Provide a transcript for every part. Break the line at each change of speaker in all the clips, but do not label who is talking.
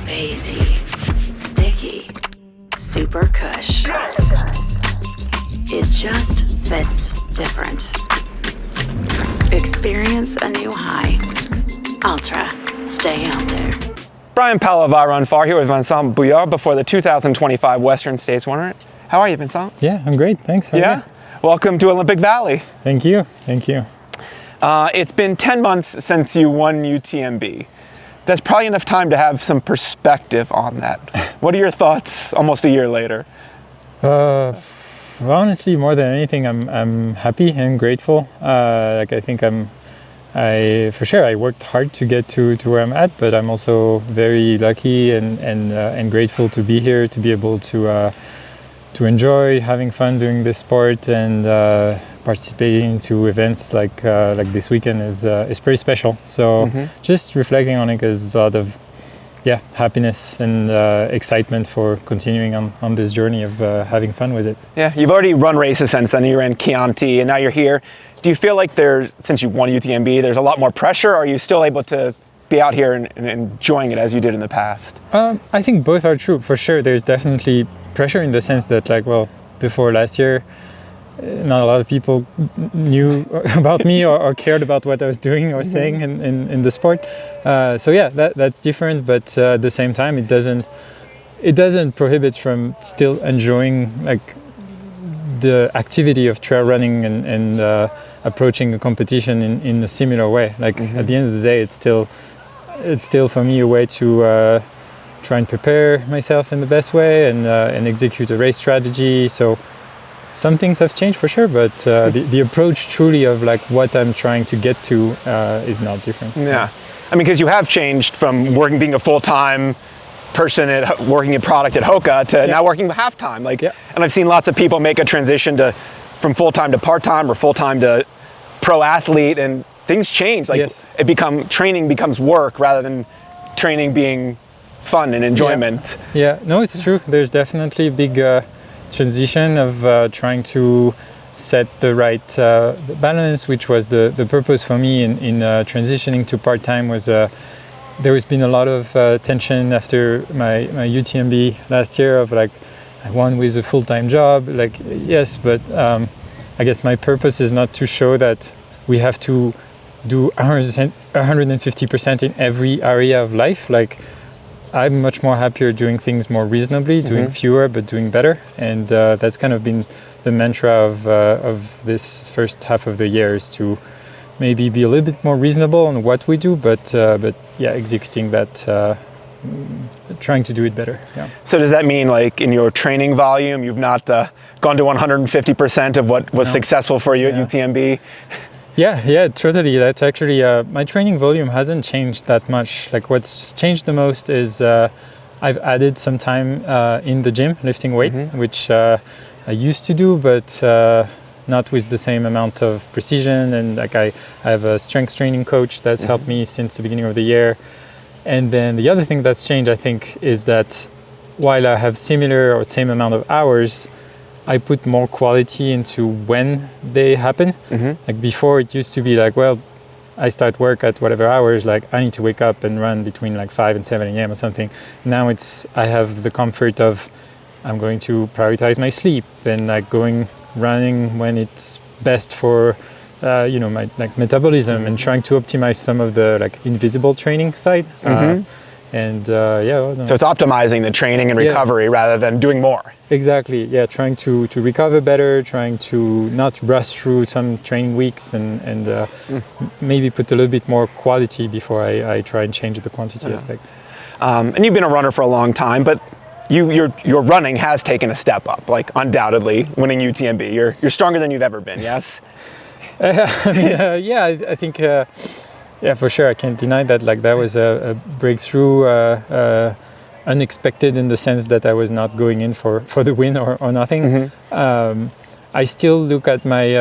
Spacey, sticky, super cush. It just fits different. Experience a new high. Ultra, stay out there.
Brian Palavar on Far here with Vincent Bouillard before the 2025 Western States Tournament. How are you, Vincent?
Yeah, I'm great, thanks. How are you?
Welcome to Olympic Valley.
Thank you.
It's been 10 months since you won UTMB. That's probably enough time to have some perspective on that. What are your thoughts almost a year later?
Well, honestly, more than anything, I'm happy and grateful. I think for sure I worked hard to get to where I'm at, but I'm also very lucky and grateful to be here, to be able to enjoy having fun doing this sport, and participating to events like this weekend is pretty special. So just reflecting on it is a lot of happiness and excitement for continuing on this journey of having fun with it. Yeah,
you've already run races since then. You ran Chianti and now you're here. Do you feel like since you won UTMB, there's a lot more pressure, or are you still able to be out here and enjoying it as you did in the past?
I think both are true. For sure, there's definitely pressure in the sense that, before last year, not a lot of people knew about me or cared about what I was doing or saying in the sport. That's different, but at the same time, it doesn't prohibit from still enjoying the activity of trail running and approaching a competition in a similar way. At the end of the day, it's still for me a way to try and prepare myself in the best way and execute a race strategy. So some things have changed for sure, but the approach truly of what I'm trying to get to is not different.
Yeah, I mean, because you have changed from being a full-time person working in product at Hoka to now working half-time. And I've seen lots of people make a transition from full-time to part-time or full-time to pro athlete, and things change. Training becomes work rather than training being fun and enjoyment.
Yeah, no, it's true. There's definitely a big transition of trying to set the right balance, which was the purpose for me in transitioning to part-time. Was there has been a lot of tension after my UTMB last year of I won with a full-time job. Yes, but I guess my purpose is not to show that we have to do 150% in every area of life. I'm much more happier doing things more reasonably, doing fewer but doing better, and that's kind of been the mantra of this first half of the year, is to maybe be a little bit more reasonable on what we do, but executing that, trying to do it better. Yeah.
So does that mean in your training volume, you've not gone to 150% of what was successful for you at UTMB?
Yeah, totally. That's actually, my training volume hasn't changed that much. What's changed the most is I've added some time in the gym, lifting weight, which I used to do, but not with the same amount of precision. And I have a strength training coach that's helped me since the beginning of the year. And then the other thing that's changed, I think, is that while I have similar or same amount of hours, I put more quality into when they happen. Before, it used to be I start work at whatever hours, I need to wake up and run between 5 and 7 a.m. or something. Now I have the comfort of I'm going to prioritize my sleep and going running when it's best for my metabolism, and trying to optimize some of the invisible training side. So
it's optimizing the training and recovery rather than doing more.
Exactly. Yeah, trying to recover better, trying to not rush through some training weeks, and maybe put a little bit more quality before I try and change the quantity aspect.
And you've been a runner for a long time, but your running has taken a step up, undoubtedly winning UTMB. You're stronger than you've ever been. Yes.
I think. Yeah, for sure. I can't deny that. That was a breakthrough, unexpected in the sense that I was not going in for the win or nothing. I still look at my,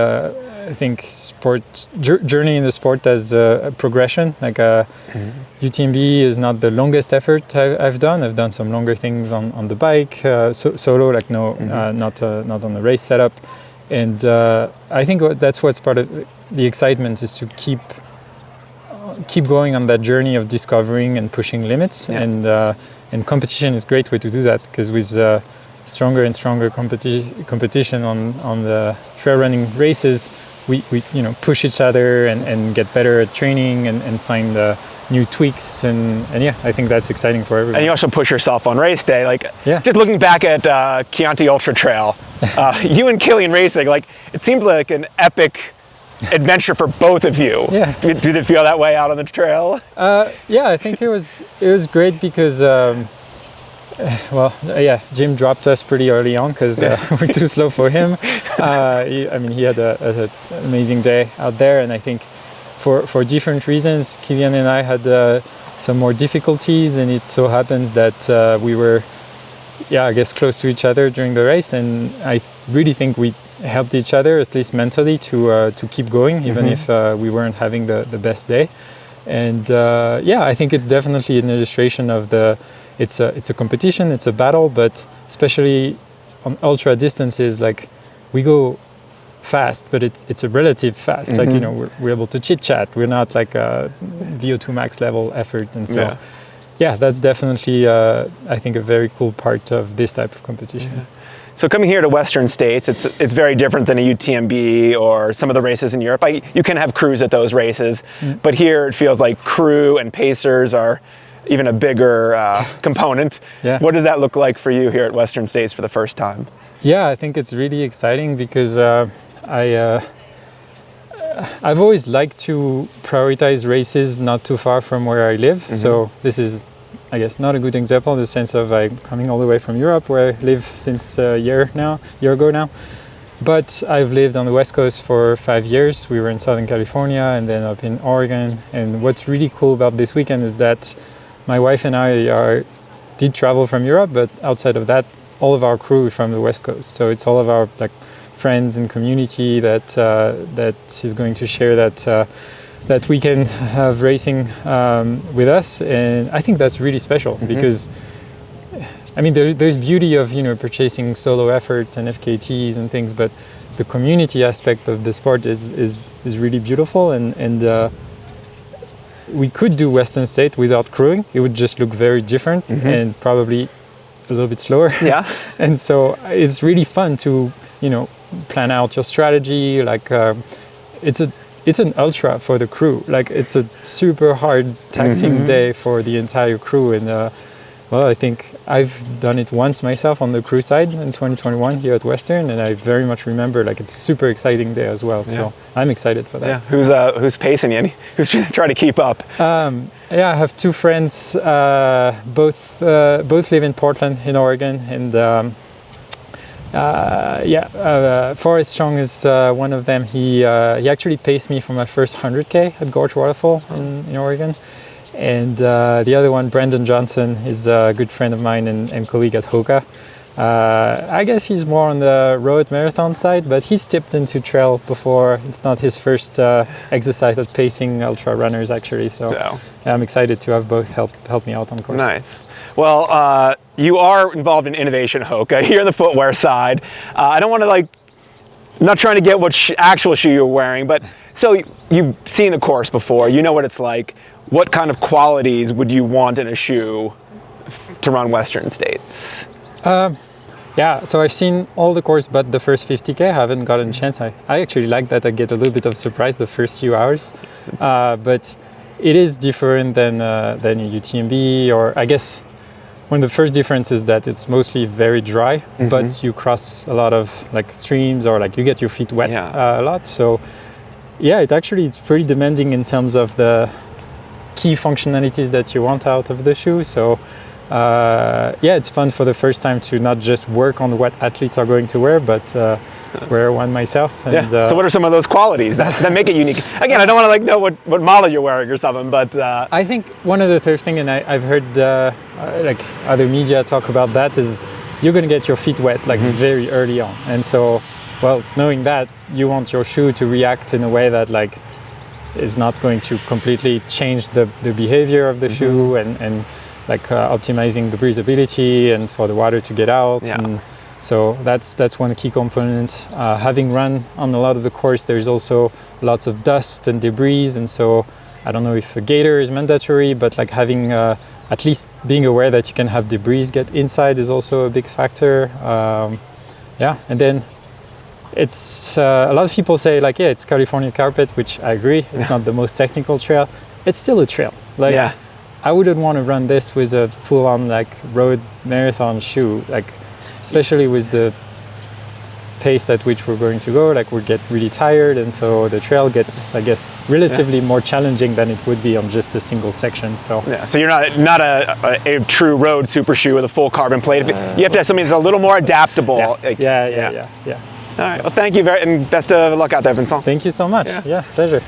sport journey in the sport as a progression. UTMB is not the longest effort I've done. I've done some longer things on the bike, solo, not on the race setup. And I think that's what's part of the excitement, is to keep keep going on that journey of discovering and pushing limits. And competition is a great way to do that, because with stronger and stronger competition on the trail running races, we push each other and get better at training and find new tweaks, and yeah, I think that's exciting for everyone.
And you also push yourself on race day. Just looking back at Chianti Ultra Trail, you and Killian racing, it seemed like an epic adventure for both of you.
Yeah.
Did it feel that way out on the trail?
Yeah, I think it was great because Jim dropped us pretty early on because we're too slow for him. He had an amazing day out there, and I think for different reasons, Killian and I had some more difficulties, and it so happens that we were, close to each other during the race, and I really think we helped each other, at least mentally, to keep going, even if we weren't having the best day. And I think it's definitely an illustration of it's a competition, it's a battle, but especially on ultra distances, we go fast, but it's a relative fast. We're able to chit chat. We're not like a VO2 max level effort, and so that's definitely I think a very cool part of this type of competition.
Yeah. So coming here to Western States, it's very different than a UTMB or some of the races in Europe. You can have crews at those races, but here it feels like crew and pacers are even a bigger component.
Yeah.
What does that look like for you here at Western States for the first time?
Yeah, I think it's really exciting because I've always liked to prioritize races not too far from where I live. So this is, I guess, not a good example in the sense of I'm coming all the way from Europe, where I live since a year ago now. But I've lived on the West Coast for 5 years. We were in Southern California and then up in Oregon. And what's really cool about this weekend is that my wife and I did travel from Europe, but outside of that, all of our crew is from the West Coast. So it's all of our friends and community that is going to share that weekend of racing with us, and I think that's really special because there's beauty of purchasing solo effort and FKTs and things, but the community aspect of the sport is really beautiful, and we could do Western State without crewing. It would just look very different and probably a little bit slower. Yeah. And so it's really fun to plan out your strategy. It's an ultra for the crew. It's a super hard, taxing day for the entire crew. And I think I've done it once myself on the crew side in 2021 here at Western, and I very much remember it's a super exciting day as well. So I'm excited for that.
Yeah. Who's pacing you? Who's trying to keep up?
I have two friends. Both live in Portland, in Oregon, and. Forrest Chong is one of them. He actually paced me for my first 100K at Gorge Waterfall in Oregon. And the other one, Brandon Johnson, is a good friend of mine and colleague at Hoka. I guess he's more on the road marathon side, but he's tipped into trail before. It's not his first exercise at pacing ultra runners, actually. So I'm excited to have both help me out on course.
Nice. Well, you are involved in innovation at Hoka. Here on the footwear side. I don't want to I'm not trying to get what actual shoe you're wearing, but so you've seen the course before. You know what it's like. What kind of qualities would you want in a shoe to run Western States?
So I've seen all the course but the first 50K. I haven't gotten a chance. I actually like that I get a little bit of surprise the first few hours. But it is different than a UTMB, or I guess one of the first differences is that it's mostly very dry, but you cross a lot of streams, or you get your feet wet a lot. So it's pretty demanding in terms of the key functionalities that you want out of the shoe. So it's fun for the first time to not just work on what athletes are going to wear, but wear one myself. And,
So what are some of those qualities that make it unique? Again, I don't want to know what model you're wearing or something, but
I think one of the first thing, and I've heard other media talk about that, is you're going to get your feet wet very early on, and so knowing that, you want your shoe to react in a way that is not going to completely change the behavior of the shoe, and optimizing the breathability and for the water to get out. And so that's one key component. Having run on a lot of the course, there's also lots of dust and debris, and so I don't know if a gaiter is mandatory, but like having at least being aware that you can have debris get inside is also a big factor. Yeah, and then it's a lot of people say like, yeah, it's California carpet, which I agree. It's not the most technical trail. It's still a trail. Like, I wouldn't want to run this with a full-on like road marathon shoe, like especially with the pace at which we're going to go. Like we get really tired, and so the trail gets, I guess, relatively more challenging than it would be on just a single section. So
so you're not a true road super shoe with a full carbon plate. You have to have something that's a little more adaptable.
Yeah.
All right. Well, thank you and best of luck out there, Vincent.
Thank you so much. Yeah, pleasure.